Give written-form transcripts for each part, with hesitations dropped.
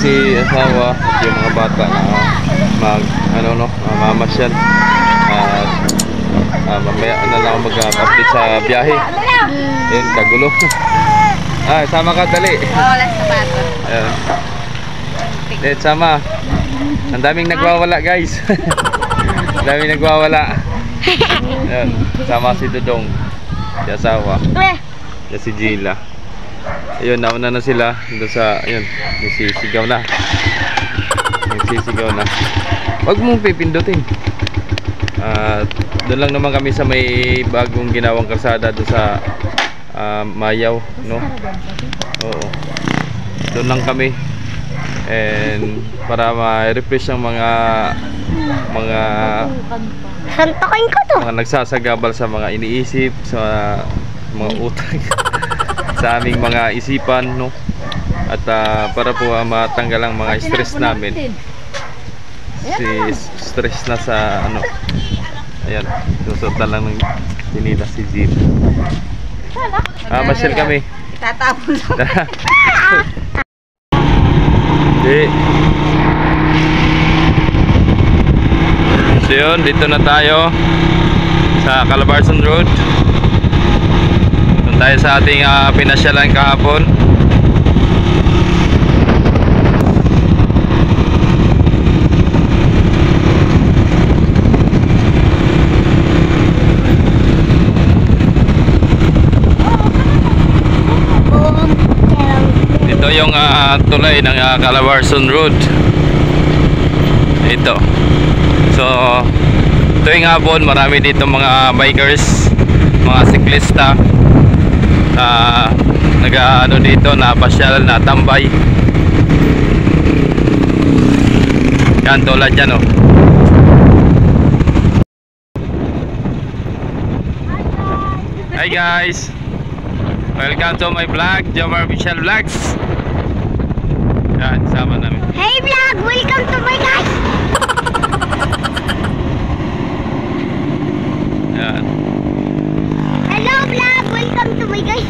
si asawa at yung mga bata na mamasyal. At mamaya na lang mag-update sa biyahe. Ayun, kagulo. Sama ka, dali. Wala sapatos. Ayun. Let's sama. Ang daming nagwawala, guys. Ang daming nagwawala. Ayun, sama si Dudong, si asawa. Yan si Gila. Ayun, nauna na sila doon sa, ayun, nagsisigaw na. Nagsisigaw na. Huwag mong pipindutin. Doon lang naman kami sa may bagong ginawang kalsada doon sa Mayaw, no? Oo. Doon lang kami. And para ma-refresh ang mga santokin ko to. Mga nagsasagabal sa mga iniisip, sa mga utang sa aming mga isipan, no? At para po matanggal ang mga stress namin. Stress na sa ano. Ayan, susot na lang ng tinila si Jeep. Masyal kami. Tatapon lang. Hindi. So yun, dito na tayo sa Calabarzon Road. Doon tayo sa ating pinasyalan kahapon. Ito yung tulay ng Calabarzon Road. Ito. So tuwing hapon marami dito mga bikers, mga siklista nag-ano dito, napasyal, natambay. Yan, tulad yan, oh. Hi guys, welcome to my vlog, Jomar Official Vlogs. Yan, sama namin. Hey vlog, welcome to my guys. Yan. Hello vlog, welcome to my guys.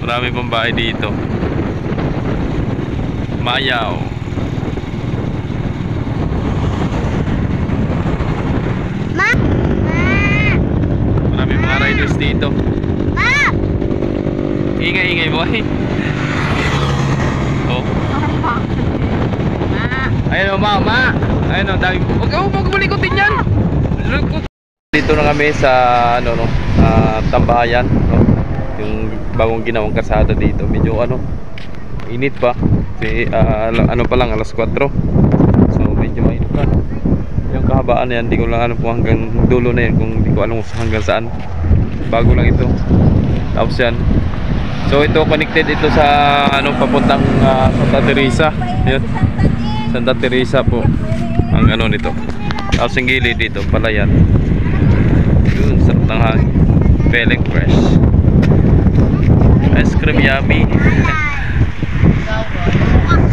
Marami pang bahay dito. Mayaw. Ma! Marami mga riders dito. Ma! Ingay-ingay mo eh. Oh. Ayun o, ma. Ayun o, dami. Huwag mo likutin yan. Dito na kami sa ano, no, tambayan, no? Yung bagong ginawang kalsada dito. Medyo ano, init pa. Kasi ano pa lang, alas 4. So medyo mainit pa. Yung kahabaan na yan, hindi ko lang alam kung hanggang dulo na yan, kung hindi ko alam kung hanggang saan. Bago lang ito. Tapos yan. So ito connected ito sa ano, papuntang Santa Teresa. Yun. Santa Teresa po ang ano nito. Tapos yung gilid dito, Palayan. Yun, sarap ng hangin. Feeling fresh. Ice cream yummy.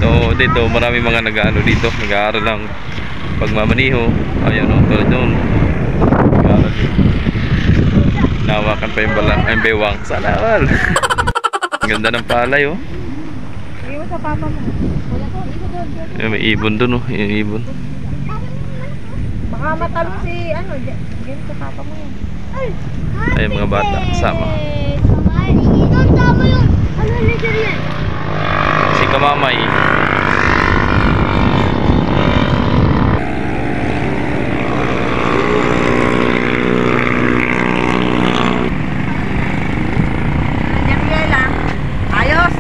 So dito marami mga nag-ano dito, nag-aaral lang pagmamaniho. Ayun o, tulad doon. Nag-aaral dito. Nawakan pa yung balang, ay bewang. Sana all. Ang ganda ng palay oh. Iwan sa papa mo. May ibon doon oh, yung ibon. Baka matalo si ano, dyan sa papa mo yan. Ay mga bata, kasama. Doon tama yung ano leader yan. Si Kamamay. Ayos.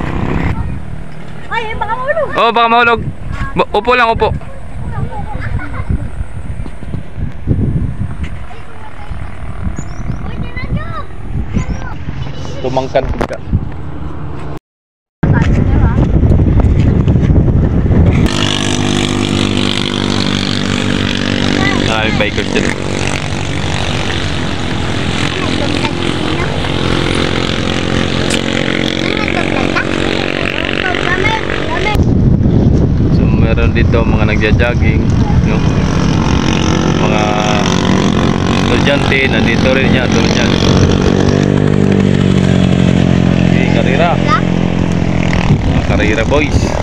Ay, baka mahulog. Oh, baka mahulog. Upo lang, upo. Tumangkad ka. maraming bikers dyan. So meron dito mga nagja-jogging, no? Mga estudyante, nandito rin yan, doon yan. Okay, karera. Mga karera boys.